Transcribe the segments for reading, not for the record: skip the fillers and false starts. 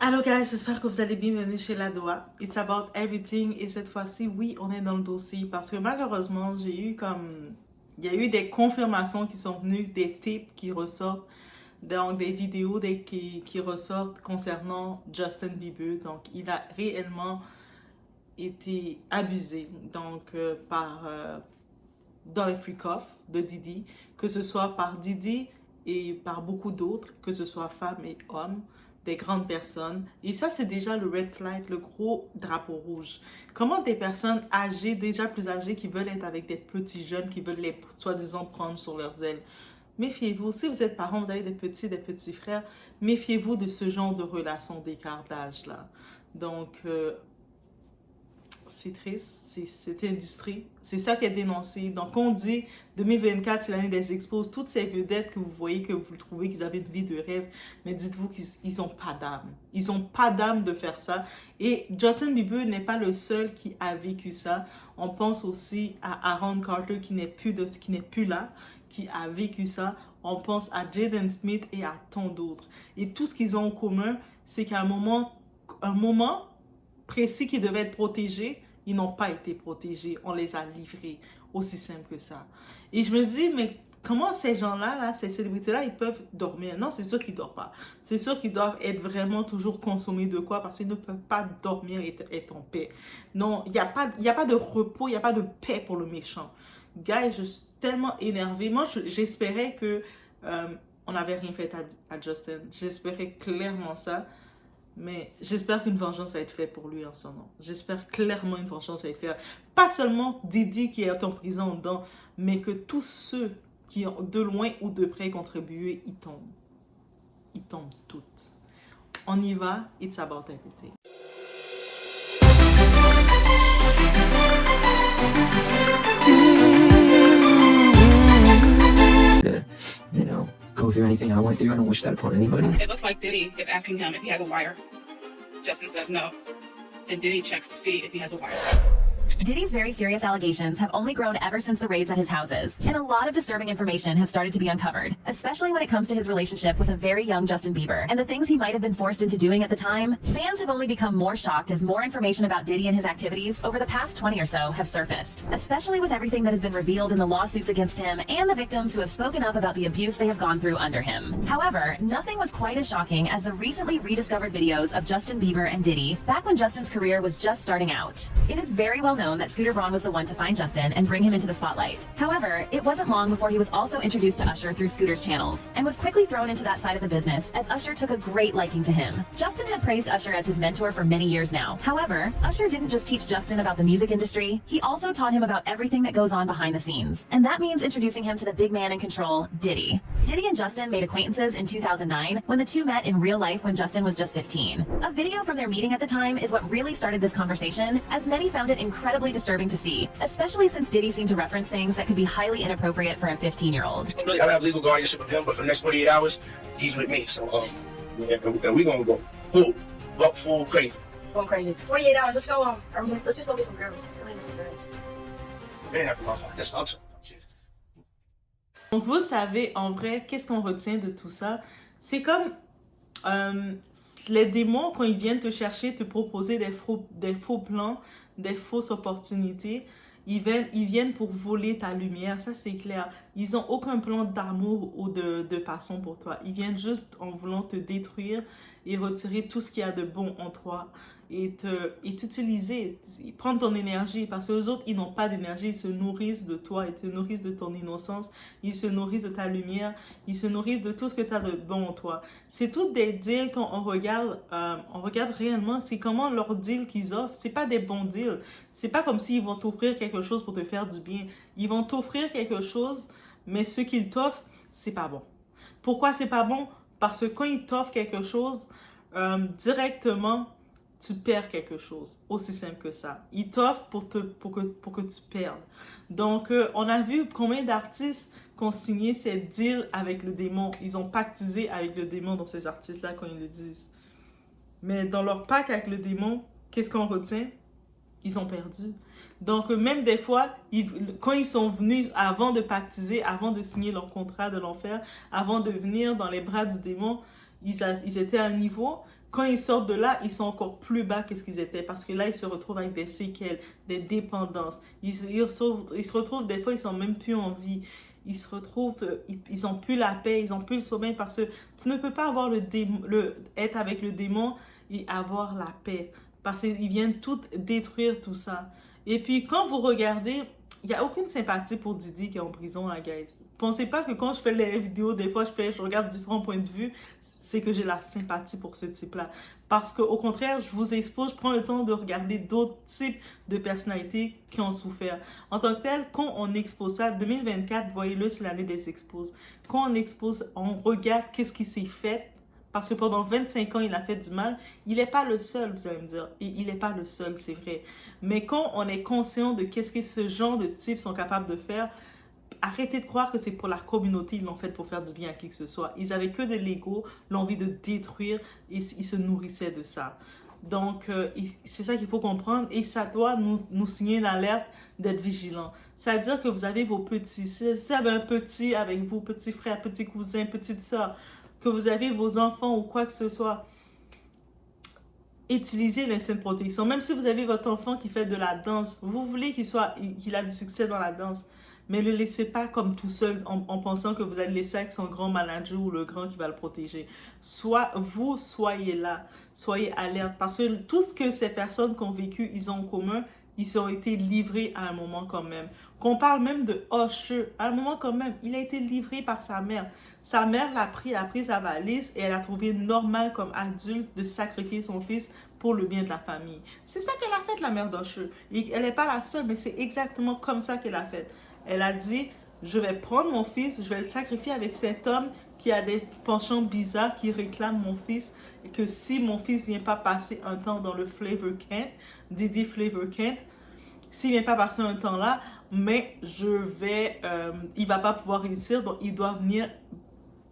Hello guys, j'espère que vous allez bien. Bienvenue chez La Doa. It's about everything. Et cette fois-ci, oui, on est dans le dossier parce que malheureusement, il y a eu des confirmations qui sont venues, des tapes qui ressortent, donc des vidéos qui ressortent concernant Justin Bieber. Donc, il a réellement été abusé dans les freak-off de Didi, que ce soit par Didi et par beaucoup d'autres, que ce soit femmes et hommes, des grandes personnes. Et ça, c'est déjà le red flag, le gros drapeau rouge. Comment des personnes âgées, déjà plus âgées, qui veulent être avec des petits jeunes, qui veulent les soi-disant prendre sur leurs ailes. Méfiez-vous, si vous êtes parents, vous avez des petits frères, méfiez-vous de ce genre de relation d'écart d'âge là. Donc, c'est triste, c'est cette industrie, c'est ça qui est dénoncé. Donc, on dit 2024, c'est l'année des expos. Toutes ces vedettes que vous voyez, que vous trouvez qu'ils avaient une vie de rêve, mais dites-vous qu'ils n'ont pas d'âme. Ils n'ont pas d'âme de faire ça. Et Justin Bieber n'est pas le seul qui a vécu ça. On pense aussi à Aaron Carter qui n'est plus là, qui a vécu ça. On pense à Jaden Smith et à tant d'autres. Et tout ce qu'ils ont en commun, c'est qu'à un moment précis qui devaient être protégés, ils n'ont pas été protégés. On les a livrés. Aussi simple que ça. Et je me dis, mais comment ces gens-là, ces célébrités-là, ils peuvent dormir? Non, c'est sûr qu'ils ne dorment pas. C'est sûr qu'ils doivent être vraiment toujours consommés de quoi? Parce qu'ils ne peuvent pas dormir et être en paix. Non, il n'y a pas de repos, il n'y a pas de paix pour le méchant. Guys, je suis tellement énervée. Moi, j'espérais que on n'avait rien fait à Justin. J'espérais clairement ça. Mais j'espère qu'une vengeance va être faite pour lui en son nom. J'espère clairement une vengeance va être faite. Pas seulement Didi qui est en prison dedans, mais que tous ceux qui ont de loin ou de près contribué, ils tombent. Ils tombent toutes. On y va, it's about everything. You know, go through anything I went through. I don't wish that upon anybody. It looks like Diddy is asking him if he has a wire. Justin says no. And Diddy checks to see if he has a wire. Diddy's very serious allegations have only grown ever since the raids at his houses, and a lot of disturbing information has started to be uncovered, especially when it comes to his relationship with a very young Justin Bieber and the things he might have been forced into doing at the time. Fans have only become more shocked as more information about Diddy and his activities over the past 20 or so have surfaced, especially with everything that has been revealed in the lawsuits against him and the victims who have spoken up about the abuse they have gone through under him. However, nothing was quite as shocking as the recently rediscovered videos of Justin Bieber and Diddy back when Justin's career was just starting out. It is very well known that Scooter Braun was the one to find Justin and bring him into the spotlight. However, it wasn't long before he was also introduced to Usher through Scooter's channels and was quickly thrown into that side of the business as Usher took a great liking to him. Justin had praised Usher as his mentor for many years now. However, Usher didn't just teach Justin about the music industry, he also taught him about everything that goes on behind the scenes. And that means introducing him to the big man in control, Diddy. Diddy and Justin made acquaintances in 2009 when the two met in real life when Justin was just 15. A video from their meeting at the time is what really started this conversation, as many found it incredibly disturbing to see, especially since Diddy seemed to reference things that could be highly inappropriate for a 15-year-old. Really, I don't have legal guardianship of him, but for the next 48 hours, he's with me. So, and we're gonna go full crazy. Going crazy. 48 hours. Let's go. Let's just go get some girls. Let's go get some girls. Man, after my heart. That's what I'm saying. Donc, vous savez, en vrai, qu'est-ce qu'on retient de tout ça? C'est comme les démons, quand ils viennent te chercher, te proposer des faux plans, des fausses opportunités, ils viennent pour voler ta lumière, ça c'est clair. Ils n'ont aucun plan d'amour ou de passion pour toi. Ils viennent juste en voulant te détruire et retirer tout ce qu'il y a de bon en toi et t'utiliser, prendre ton énergie, parce que les autres, ils n'ont pas d'énergie, ils se nourrissent de toi, ils se nourrissent de ton innocence, ils se nourrissent de ta lumière, ils se nourrissent de tout ce que tu as de bon en toi. C'est toutes des deals quand on regarde réellement, c'est comment leurs deals qu'ils offrent, c'est pas des bons deals. C'est pas comme s'ils vont t'offrir quelque chose pour te faire du bien. Ils vont t'offrir quelque chose, mais ce qu'ils t'offrent, c'est pas bon. Pourquoi c'est pas bon? Parce que quand ils t'offrent quelque chose, directement, tu perds quelque chose. Aussi simple que ça. Ils t'offrent pour que tu perdes. Donc, on a vu combien d'artistes qui ont signé ces deals avec le démon. Ils ont pactisé avec le démon dans ces artistes-là quand ils le disent. Mais dans leur pacte avec le démon, qu'est-ce qu'on retient? Ils ont perdu. Donc, même des fois, quand ils sont venus avant de pactiser, avant de signer leur contrat de l'enfer, avant de venir dans les bras du démon, ils étaient à un niveau. quand ils sortent de là, ils sont encore plus bas que ce qu'ils étaient parce que là, ils se retrouvent avec des séquelles, des dépendances. Ils se retrouvent, des fois, ils sont même plus en vie. Ils se retrouvent, ils ont plus la paix, ils ont plus le sommeil parce que tu ne peux pas avoir être avec le démon et avoir la paix parce qu'ils viennent tout détruire tout ça. Et puis, quand vous regardez, il n'y a aucune sympathie pour Didi qui est en prison, là, guys. Pensez pas que quand je fais les vidéos, des fois, je regarde différents points de vue, c'est que j'ai la sympathie pour ce type-là. Parce qu'au contraire, je vous expose, je prends le temps de regarder d'autres types de personnalités qui ont souffert. En tant que tel, quand on expose ça, 2024, voyez-le, c'est l'année des exposes. Quand on expose, on regarde qu'est-ce qui s'est fait. Parce que pendant 25 ans, il a fait du mal. Il n'est pas le seul, vous allez me dire. Et il n'est pas le seul, c'est vrai. Mais quand on est conscient de qu'est-ce que ce genre de types sont capables de faire, arrêtez de croire que c'est pour la communauté, ils l'ont fait pour faire du bien à qui que ce soit. Ils avaient que de l'ego, l'envie de détruire, et ils se nourrissaient de ça. Donc, c'est ça qu'il faut comprendre, et ça doit nous signer une alerte d'être vigilant. C'est-à-dire que vous avez vos petits, si vous avez un petit avec vous, petit frère, petit cousin, petite soeur, que vous avez vos enfants ou quoi que ce soit, utilisez l'instinct de protection. Même si vous avez votre enfant qui fait de la danse, vous voulez qu'il a du succès dans la danse, mais ne le laissez pas comme tout seul en pensant que vous allez le laisser avec son grand manager ou le grand qui va le protéger. Soyez là, soyez alerte, parce que tout ce que ces personnes qui ont vécu, ils ont en commun, ils ont été livrés à un moment quand même. Qu'on parle même de Usher, à un moment quand même, il a été livré par sa mère. Sa mère l'a pris sa valise et elle a trouvé normal comme adulte de sacrifier son fils pour le bien de la famille. C'est ça qu'elle a fait, la mère d'Usher. Elle n'est pas la seule, mais c'est exactement comme ça qu'elle a fait. Elle a dit, je vais prendre mon fils, je vais le sacrifier avec cet homme qui a des penchants bizarres, qui réclame mon fils, et que si mon fils ne vient pas passer un temps dans le Flavor Camp, Didi Flavor Camp, s'il ne vient pas passer un temps là, mais il ne va pas pouvoir réussir, donc il doit venir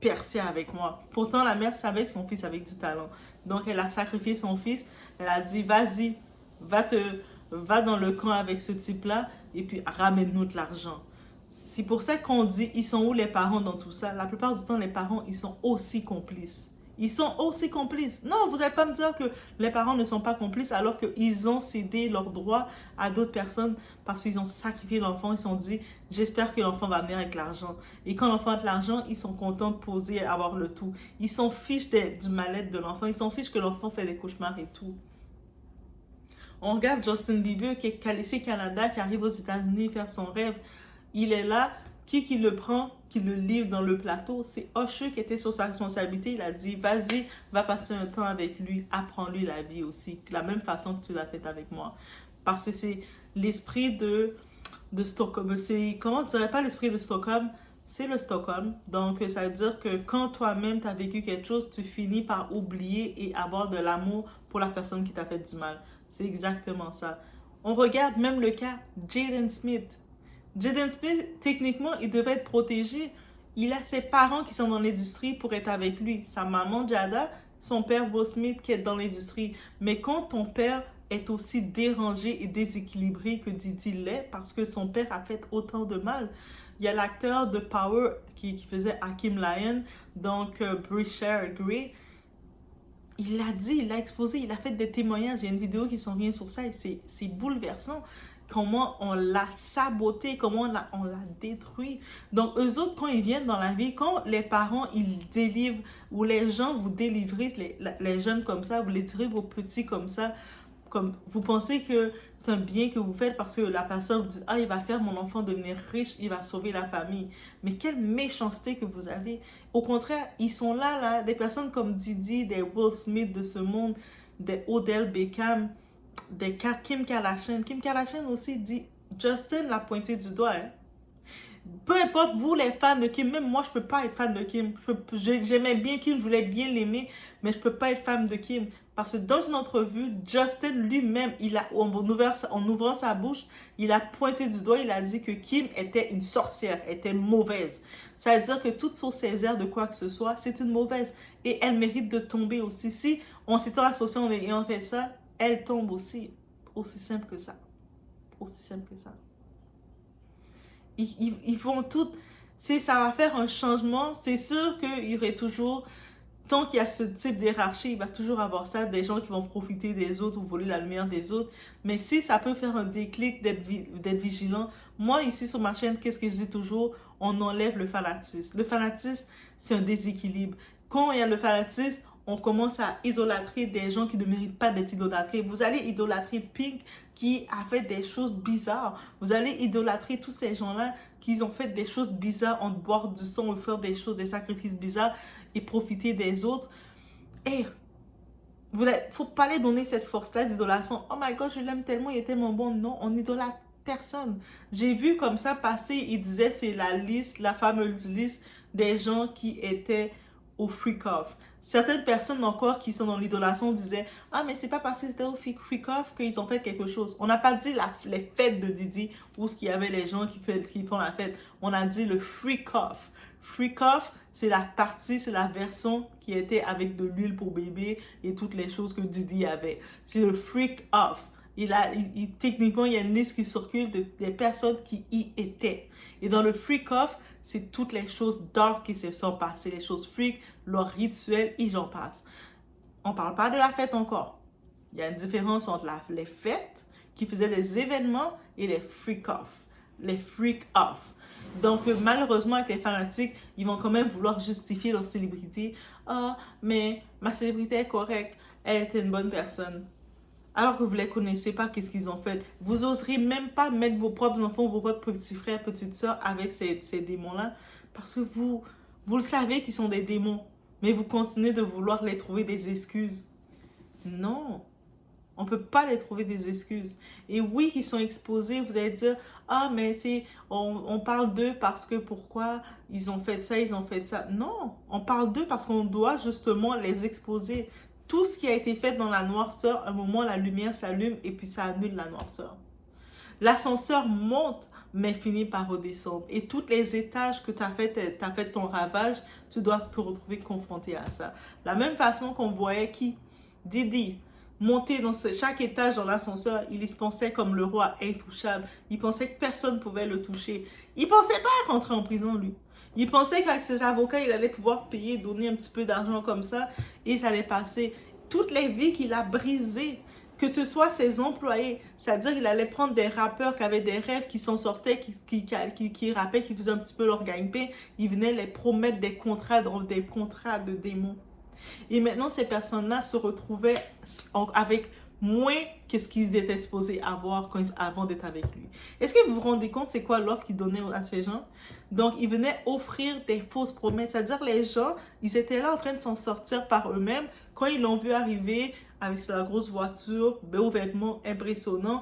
percer avec moi. Pourtant, la mère savait que son fils avait du talent. Donc, elle a sacrifié son fils. Elle a dit, vas-y, va dans le camp avec ce type-là et puis ramène-nous de l'argent. C'est pour ça qu'on dit, ils sont où les parents dans tout ça? La plupart du temps, les parents, ils sont aussi complices. Ils sont aussi complices. Non, vous n'allez pas me dire que les parents ne sont pas complices alors qu'ils ont cédé leurs droits à d'autres personnes parce qu'ils ont sacrifié l'enfant. Ils se sont dit, j'espère que l'enfant va venir avec l'argent. Et quand l'enfant a de l'argent, ils sont contents de poser, avoir le tout. Ils s'en fichent du mal-être de l'enfant. Ils s'en fichent que l'enfant fait des cauchemars et tout. On regarde Justin Bieber qui est laissé au Canada, qui arrive aux États-Unis faire son rêve. Il est là. Qui le prend, qui le livre dans le plateau? C'est Usher qui était sur sa responsabilité. Il a dit, vas-y, va passer un temps avec lui, apprends-lui la vie aussi, de la même façon que tu l'as fait avec moi. Parce que c'est l'esprit de Stockholm. Comment je dirais pas l'esprit de Stockholm? C'est le Stockholm. Donc, ça veut dire que quand toi-même tu as vécu quelque chose, tu finis par oublier et avoir de l'amour pour la personne qui t'a fait du mal. C'est exactement ça. On regarde même le cas Jaden Smith. Jaden Smith, techniquement, il devait être protégé. Il a ses parents qui sont dans l'industrie pour être avec lui. Sa maman, Jada, son père, Will Smith, qui est dans l'industrie. Mais quand ton père est aussi dérangé et déséquilibré que Didi l'est, parce que son père a fait autant de mal. Il y a l'acteur de Power qui faisait Hakim Lyon, donc Brisher Gray. Il l'a dit, il l'a exposé, il a fait des témoignages. Il y a une vidéo qui s'en vient sur ça et c'est bouleversant. Comment on l'a saboté, comment on l'a détruit. Donc, eux autres, quand ils viennent dans la vie, quand les parents, ils délivrent, ou les gens, vous délivrez les jeunes comme ça, vous les tirez vos petits comme ça, comme vous pensez que c'est un bien que vous faites parce que la personne vous dit, ah, il va faire mon enfant devenir riche, il va sauver la famille. Mais quelle méchanceté que vous avez. Au contraire, ils sont là, des personnes comme Didi, des Will Smith de ce monde, des Odell Beckham, des Kim Kardashian. Kim Kardashian aussi dit, Justin l'a pointé du doigt. Hein. Peu importe vous les fans de Kim, même moi je peux pas être fan de Kim. J'aimais bien Kim, je voulais bien l'aimer, mais je peux pas être fan de Kim. Parce que dans une entrevue, Justin lui-même, en ouvrant sa bouche, il a pointé du doigt, il a dit que Kim était une sorcière, était mauvaise. Ça veut dire que toute sur ses airs de quoi que ce soit, c'est une mauvaise. Et elle mérite de tomber aussi. Si on s'étend associé et on fait ça, elle tombe aussi. Aussi simple que ça. Aussi simple que ça. Ils font tout. Ça va faire un changement. C'est sûr qu'il y aurait toujours tant qu'il y a ce type d'hierarchie, il va toujours avoir ça, des gens qui vont profiter des autres ou voler la lumière des autres. Mais si ça peut faire un déclic d'être vigilant, moi ici sur ma chaîne, qu'est-ce que je dis toujours? On enlève le fanatisme. Le fanatisme, c'est un déséquilibre. Quand il y a le fanatisme, on commence à idolâtrer des gens qui ne méritent pas d'être idolâtrés. Vous allez idolâtrer Pink qui a fait des choses bizarres. Vous allez idolâtrer tous ces gens-là qui ont fait des choses bizarres, en boire du sang ou faire des choses, des sacrifices bizarres et profiter des autres. Et il ne faut pas les donner cette force-là d'idolâtration. Oh my God, je l'aime tellement, il est tellement bon. Non, on idolâtre personne. J'ai vu comme ça passer, il disait c'est la liste, la fameuse liste des gens qui étaient au freak-off. Certaines personnes encore qui sont dans l'idolâtration disaient « Ah, mais c'est pas parce que c'était au freak-off qu'ils ont fait quelque chose. » On n'a pas dit les fêtes de Didi où il y avait les gens qui font la fête. On a dit le freak-off. Freak-off, c'est la partie, c'est la version qui était avec de l'huile pour bébé et toutes les choses que Didi avait. C'est le freak-off. Techniquement, il y a une liste qui circule des personnes qui y étaient. Et dans le freak-off, c'est toutes les choses dark qui se sont passées, les choses freak, leurs rituels et j'en passe. On ne parle pas de la fête encore. Il y a une différence entre les fêtes qui faisaient des événements et les freak-off. Les freak-off. Donc, malheureusement, avec les fanatiques, ils vont quand même vouloir justifier leur célébrité. Ah, mais ma célébrité est correcte. Elle était une bonne personne. Alors que vous ne les connaissez pas, qu'est-ce qu'ils ont fait? Vous n'oserez même pas mettre vos propres enfants, vos propres petits frères, petites sœurs avec ces démons-là. Parce que vous le savez qu'ils sont des démons. Mais vous continuez de vouloir les trouver des excuses. Non. On ne peut pas les trouver des excuses. Et oui, qu'ils sont exposés, vous allez dire, ah, mais on parle d'eux parce que pourquoi ils ont fait ça, ils ont fait ça. Non, on parle d'eux parce qu'on doit justement les exposer. Tout ce qui a été fait dans la noirceur, à un moment, la lumière s'allume et puis ça annule la noirceur. L'ascenseur monte, mais finit par redescendre. Et tous les étages que tu as fait ton ravage, tu dois te retrouver confronté à ça. La même façon qu'on voyait Didi, monter dans chaque étage dans l'ascenseur, il se pensait comme le roi intouchable. Il pensait que personne ne pouvait le toucher. Il ne pensait pas rentrer en prison, lui. Il pensait qu'avec ses avocats, il allait pouvoir payer, donner un petit peu d'argent comme ça et ça allait passer. Toutes les vies qu'il a brisées, que ce soit ses employés, c'est-à-dire qu'il allait prendre des rappeurs qui avaient des rêves, qui s'en sortaient, qui rappaient, qui faisaient un petit peu leur gagne-pain, il venait les promettre des contrats de démons. Et maintenant, ces personnes-là se retrouvaient avec moins que ce qu'ils étaient supposés avoir avant d'être avec lui. Est-ce que vous vous rendez compte c'est quoi l'offre qu'il donnait à ces gens? Donc, ils venaient offrir des fausses promesses. C'est-à-dire les gens, ils étaient là en train de s'en sortir par eux-mêmes. Quand ils l'ont vu arriver avec sa grosse voiture, aux vêtements impressionnants,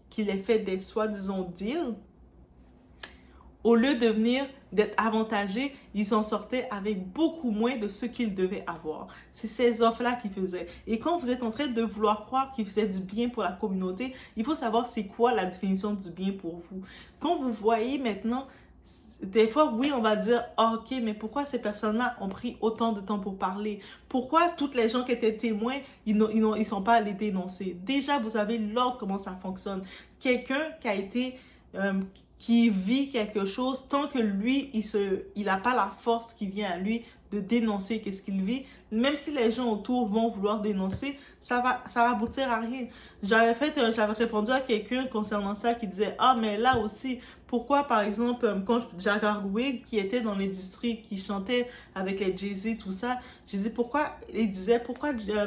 qu'il ait fait des soi-disant deals, au lieu de venir d'être avantagés, ils s'en sortaient avec beaucoup moins de ce qu'ils devaient avoir. C'est ces offres-là qu'ils faisaient. Et quand vous êtes en train de vouloir croire qu'ils faisaient du bien pour la communauté, il faut savoir c'est quoi la définition du bien pour vous. Quand vous voyez maintenant, des fois, oui, on va dire, oh, ok, mais pourquoi ces personnes-là ont pris autant de temps pour parler? Pourquoi toutes les gens qui étaient témoins, ils sont pas allés dénoncer? Déjà, vous savez l'ordre, comment ça fonctionne. Quelqu'un qui a été... qui vit quelque chose, tant que lui, il n'a pas la force qui vient à lui de dénoncer qu'est-ce qu'il vit, même si les gens autour vont vouloir dénoncer, ça va aboutir à rien. J'avais répondu à quelqu'un concernant ça qui disait, ah, mais là aussi, pourquoi, par exemple, quand Jack Harwig, qui était dans l'industrie, qui chantait avec les Jay-Z, tout ça, je disais, pourquoi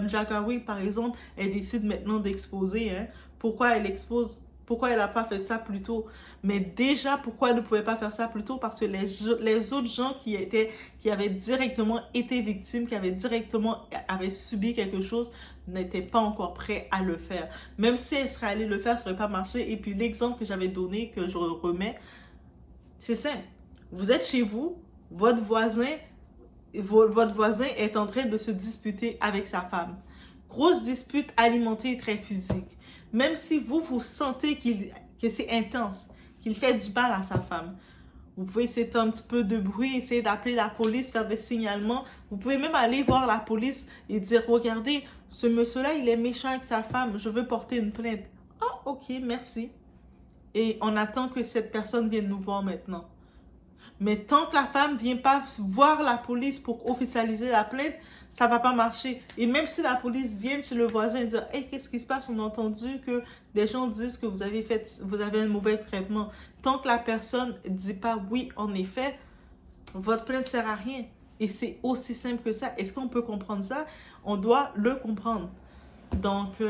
Jack Harwig, par exemple, elle décide maintenant d'exposer, hein? Pourquoi elle expose? Pourquoi elle n'a pas fait ça plus tôt? Mais déjà, pourquoi elle ne pouvait pas faire ça plus tôt? Parce que les autres gens qui avaient directement été victimes, qui avaient subi quelque chose, n'étaient pas encore prêts à le faire. Même si elle serait allée le faire, ça n'aurait pas marché. Et puis l'exemple que j'avais donné, que je remets, c'est simple. Vous êtes chez vous, votre voisin est en train de se disputer avec sa femme. Grosse dispute alimentée et très physique. Même si vous sentez que c'est intense, qu'il fait du mal à sa femme, vous pouvez essayer de faire un petit peu de bruit, essayer d'appeler la police, faire des signalements. Vous pouvez même aller voir la police et dire, regardez, ce monsieur-là, il est méchant avec sa femme, je veux porter une plainte. Ah, ok, merci. Et on attend que cette personne vienne nous voir maintenant. Mais tant que la femme vient pas voir la police pour officialiser la plainte, ça va pas marcher. Et même si la police vient chez le voisin et dit « Hey, qu'est-ce qui se passe? On a entendu que des gens disent que vous avez un mauvais traitement. » Tant que la personne dit pas « Oui, en effet », votre plainte sert à rien. Et c'est aussi simple que ça. Est-ce qu'on peut comprendre ça? On doit le comprendre. Donc,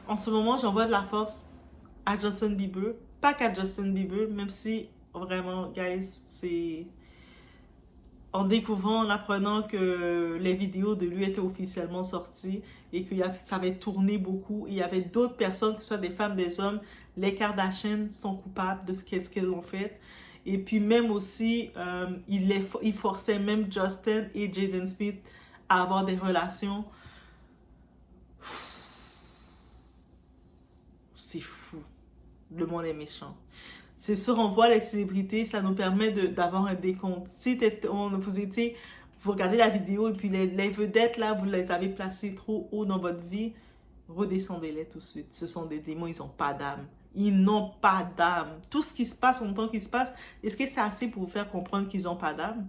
en ce moment, j'envoie de la force à Justin Bieber. Pas qu'à Justin Bieber, même si, vraiment, guys, c'est... En découvrant, en apprenant que les vidéos de lui étaient officiellement sorties et que ça avait tourné beaucoup, il y avait d'autres personnes, que ce soit des femmes, des hommes, les Kardashians sont coupables de ce qu'elles ont fait. Et puis même aussi, il forçait même Justin et Jaden Smith à avoir des relations. C'est fou. Le monde est méchant. C'est sûr, on voit les célébrités, ça nous permet d'avoir un décompte. Si vous regardez la vidéo et puis les vedettes, là, vous les avez placées trop haut dans votre vie, redescendez-les tout de suite. Ce sont des démons, ils n'ont pas d'âme. Ils n'ont pas d'âme. Tout ce qui se passe en même temps qu'il se passe, est-ce que c'est assez pour vous faire comprendre qu'ils n'ont pas d'âme?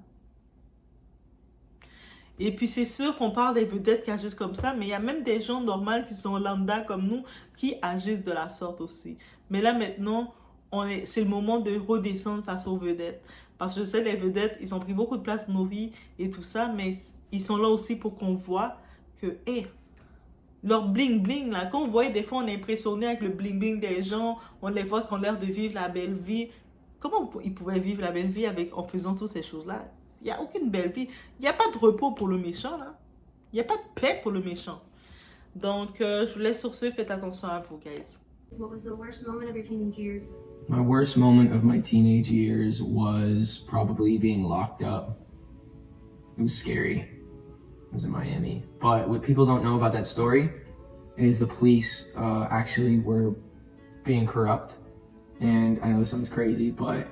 Et puis c'est sûr qu'on parle des vedettes qui agissent comme ça, mais il y a même des gens normaux qui sont lambda comme nous, qui agissent de la sorte aussi. Mais là maintenant, c'est le moment de redescendre face aux vedettes. Parce que je sais, les vedettes, ils ont pris beaucoup de place dans nos vies et tout ça, mais ils sont là aussi pour qu'on voit que, leur bling-bling, là, quand on voit, des fois, on est impressionné avec le bling-bling des gens, on les voit qui ont l'air de vivre la belle vie. Comment ils pouvaient vivre la belle vie en faisant toutes ces choses-là? Il n'y a aucune belle vie. Il n'y a pas de repos pour le méchant, là. Il n'y a pas de paix pour le méchant. Donc, je vous laisse sur ce. Faites attention à vous, guys. What was the worst moment of your teenage years? My worst moment of my teenage years was probably being locked up. It was scary. It was in Miami. But what people don't know about that story is the police actually were being corrupt. And I know this sounds crazy, but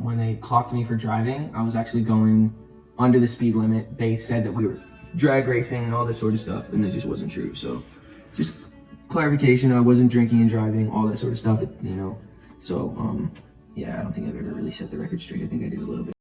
when they clocked me for driving, I was actually going under the speed limit. They said that we were drag racing and all this sort of stuff, and it just wasn't true. So just clarification, I wasn't drinking and driving, all that sort of stuff, you know. So, yeah, I don't think I've ever really set the record straight. I think I did a little bit.